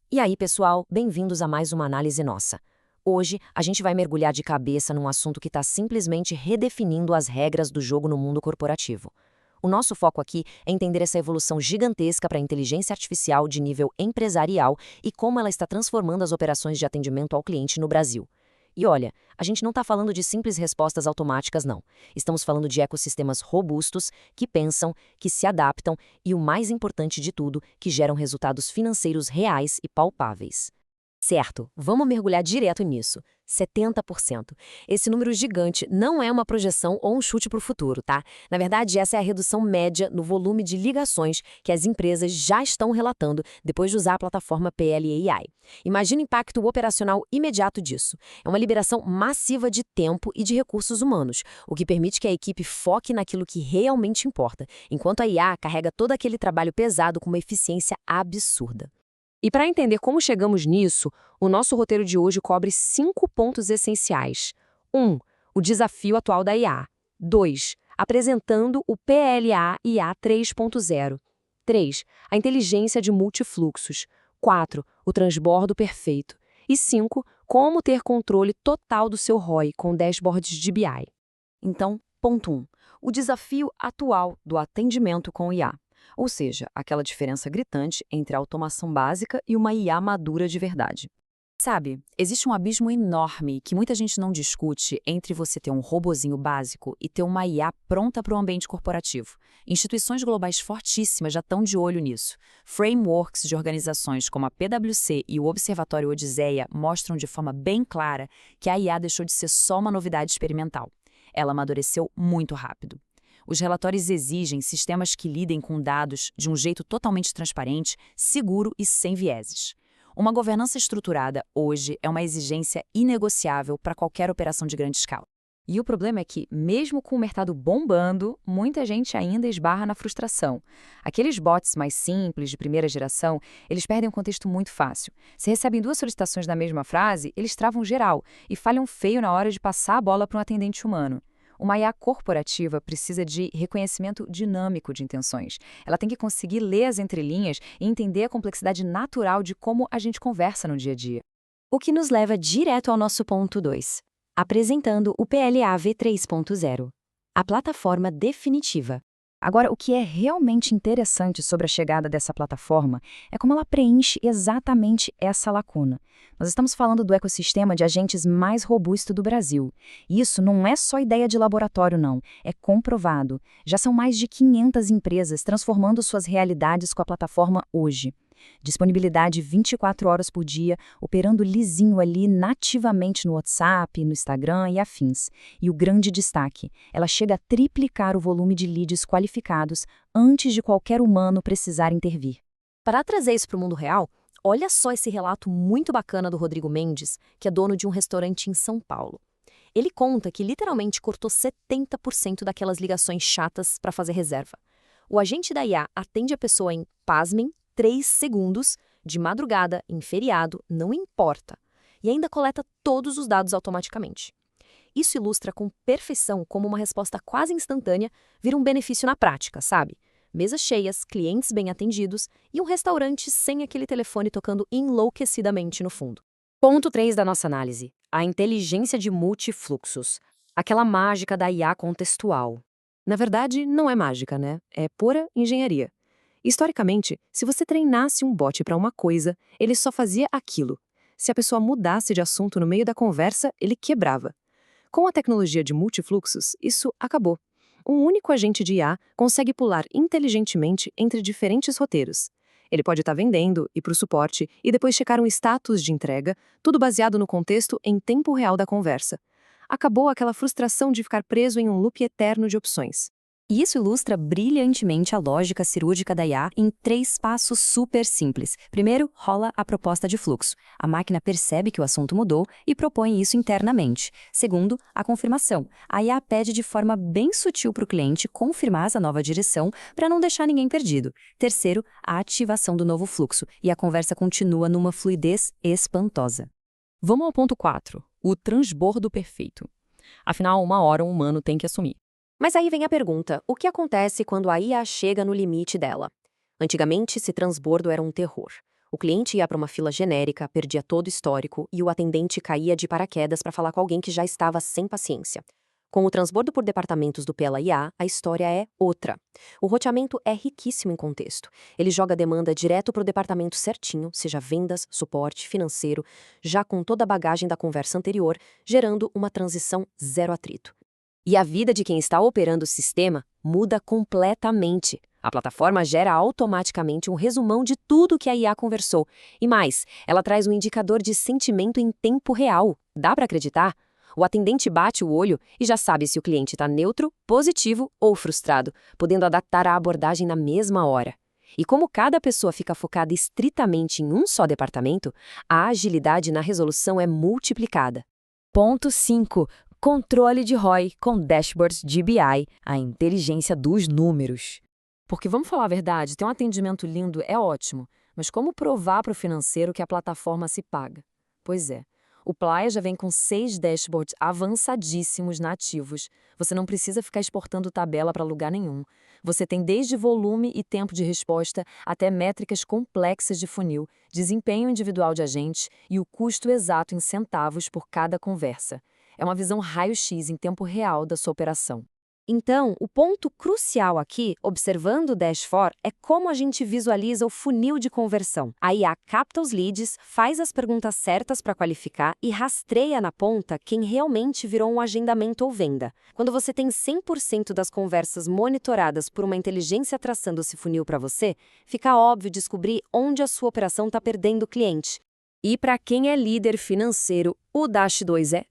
E aí, pessoal, bem-vindos a mais uma análise nossa. Hoje, a gente vai mergulhar de cabeça num assunto que está simplesmente redefinindo as regras do jogo no mundo corporativo. O nosso foco aqui é entender essa evolução gigantesca para a inteligência artificial de nível empresarial e como ela está transformando as operações de atendimento ao cliente no Brasil. E olha, a gente não está falando de simples respostas automáticas, não. Estamos falando de ecossistemas robustos, que pensam, que se adaptam e, o mais importante de tudo, que geram resultados financeiros reais e palpáveis. Certo, vamos mergulhar direto nisso. 70%. Esse número gigante não é uma projeção ou um chute para o futuro, tá? Na verdade, essa é a redução média no volume de ligações que as empresas já estão relatando depois de usar a plataforma PLAI. Imagina o impacto operacional imediato disso. É uma liberação massiva de tempo e de recursos humanos, o que permite que a equipe foque naquilo que realmente importa, enquanto a IA carrega todo aquele trabalho pesado com uma eficiência absurda. E para entender como chegamos nisso, o nosso roteiro de hoje cobre 5 pontos essenciais. 1. O desafio atual da IA. 2. Apresentando o PLA-IA 3.0. 3. A inteligência de multifluxos. 4. O transbordo perfeito. E 5. Como ter controle total do seu ROI com dashboards de BI. Então, ponto 1. O desafio atual do atendimento com IA. Ou seja, aquela diferença gritante entre a automação básica e uma IA madura de verdade. Sabe, existe um abismo enorme que muita gente não discute entre você ter um robozinho básico e ter uma IA pronta para o ambiente corporativo. Instituições globais fortíssimas já estão de olho nisso. Frameworks de organizações como a PwC e o Observatório Odisseia mostram de forma bem clara que a IA deixou de ser só uma novidade experimental. Ela amadureceu muito rápido. Os relatórios exigem sistemas que lidem com dados de um jeito totalmente transparente, seguro e sem vieses. Uma governança estruturada, hoje, é uma exigência inegociável para qualquer operação de grande escala. E o problema é que, mesmo com o mercado bombando, muita gente ainda esbarra na frustração. Aqueles bots mais simples, de primeira geração, eles perdem um contexto muito fácil. Se recebem 2 solicitações da mesma frase, eles travam geral e falham feio na hora de passar a bola para um atendente humano. Uma IA corporativa precisa de reconhecimento dinâmico de intenções. Ela tem que conseguir ler as entrelinhas e entender a complexidade natural de como a gente conversa no dia a dia. O que nos leva direto ao nosso ponto 2, apresentando o PLA-V 3.0, a plataforma definitiva. Agora, o que é realmente interessante sobre a chegada dessa plataforma é como ela preenche exatamente essa lacuna. Nós estamos falando do ecossistema de agentes mais robusto do Brasil. E isso não é só ideia de laboratório, não. É comprovado. Já são mais de 500 empresas transformando suas realidades com a plataforma hoje. Disponibilidade 24 horas por dia, operando lisinho ali nativamente no WhatsApp, no Instagram e afins. E o grande destaque, ela chega a triplicar o volume de leads qualificados antes de qualquer humano precisar intervir. Para trazer isso para o mundo real, olha só esse relato muito bacana do Rodrigo Mendes, que é dono de um restaurante em São Paulo. Ele conta que literalmente cortou 70% daquelas ligações chatas para fazer reserva. O agente da IA atende a pessoa em, pasmem, 3 segundos, de madrugada, em feriado, não importa. E ainda coleta todos os dados automaticamente. Isso ilustra com perfeição como uma resposta quase instantânea vira um benefício na prática, sabe? Mesas cheias, clientes bem atendidos e um restaurante sem aquele telefone tocando enlouquecidamente no fundo. Ponto 3 da nossa análise. A inteligência de multifluxos. Aquela mágica da IA contextual. Na verdade, não é mágica, né? É pura engenharia. Historicamente, se você treinasse um bot para uma coisa, ele só fazia aquilo. Se a pessoa mudasse de assunto no meio da conversa, ele quebrava. Com a tecnologia de multifluxos, isso acabou. Um único agente de IA consegue pular inteligentemente entre diferentes roteiros. Ele pode estar vendendo, ir para o suporte e depois checar um status de entrega, tudo baseado no contexto em tempo real da conversa. Acabou aquela frustração de ficar preso em um loop eterno de opções. E isso ilustra brilhantemente a lógica cirúrgica da IA em 3 passos super simples. Primeiro, rola a proposta de fluxo. A máquina percebe que o assunto mudou e propõe isso internamente. Segundo, a confirmação. A IA pede de forma bem sutil para o cliente confirmar essa nova direção para não deixar ninguém perdido. Terceiro, a ativação do novo fluxo. E a conversa continua numa fluidez espantosa. Vamos ao ponto 4, o transbordo perfeito. Afinal, uma hora um humano tem que assumir. Mas aí vem a pergunta, o que acontece quando a IA chega no limite dela? Antigamente, esse transbordo era um terror. O cliente ia para uma fila genérica, perdia todo o histórico e o atendente caía de paraquedas para falar com alguém que já estava sem paciência. Com o transbordo por departamentos do pela IA, a história é outra. O roteamento é riquíssimo em contexto. Ele joga a demanda direto para o departamento certinho, seja vendas, suporte, financeiro, já com toda a bagagem da conversa anterior, gerando uma transição zero atrito. E a vida de quem está operando o sistema muda completamente. A plataforma gera automaticamente um resumão de tudo que a IA conversou. E mais, ela traz um indicador de sentimento em tempo real. Dá para acreditar? O atendente bate o olho e já sabe se o cliente está neutro, positivo ou frustrado, podendo adaptar a abordagem na mesma hora. E como cada pessoa fica focada estritamente em um só departamento, a agilidade na resolução é multiplicada. Ponto 5. Controle de ROI com dashboards de BI, a inteligência dos números. Porque vamos falar a verdade, ter um atendimento lindo é ótimo, mas como provar para o financeiro que a plataforma se paga? Pois é. O Playa já vem com 6 dashboards avançadíssimos nativos. Você não precisa ficar exportando tabela para lugar nenhum. Você tem desde volume e tempo de resposta até métricas complexas de funil, desempenho individual de agente e o custo exato em centavos por cada conversa. É uma visão raio-x em tempo real da sua operação. Então, o ponto crucial aqui, observando o Dashboard, é como a gente visualiza o funil de conversão. A IA capta os leads, faz as perguntas certas para qualificar e rastreia na ponta quem realmente virou um agendamento ou venda. Quando você tem 100% das conversas monitoradas por uma inteligência traçando esse funil para você, fica óbvio descobrir onde a sua operação está perdendo o cliente. E para quem é líder financeiro, o Dash 2 é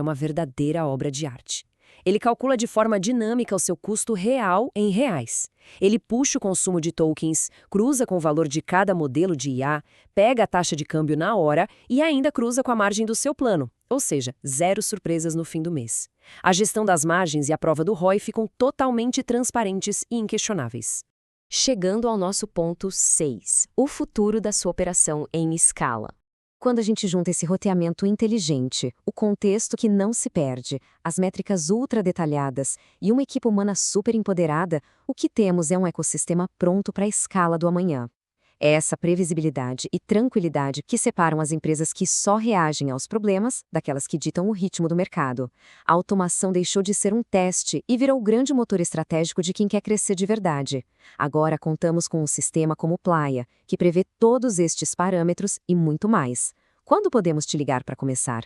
uma verdadeira obra de arte. Ele calcula de forma dinâmica o seu custo real em reais. Ele puxa o consumo de tokens, cruza com o valor de cada modelo de IA, pega a taxa de câmbio na hora e ainda cruza com a margem do seu plano, ou seja, zero surpresas no fim do mês. A gestão das margens e a prova do ROI ficam totalmente transparentes e inquestionáveis. Chegando ao nosso ponto 6, o futuro da sua operação em escala. Quando a gente junta esse roteamento inteligente, o contexto que não se perde, as métricas ultra detalhadas e uma equipe humana super empoderada, o que temos é um ecossistema pronto para a escala do amanhã. É essa previsibilidade e tranquilidade que separam as empresas que só reagem aos problemas daquelas que ditam o ritmo do mercado. A automação deixou de ser um teste e virou o grande motor estratégico de quem quer crescer de verdade. Agora contamos com um sistema como o Playa, que prevê todos estes parâmetros e muito mais. Quando podemos te ligar para começar?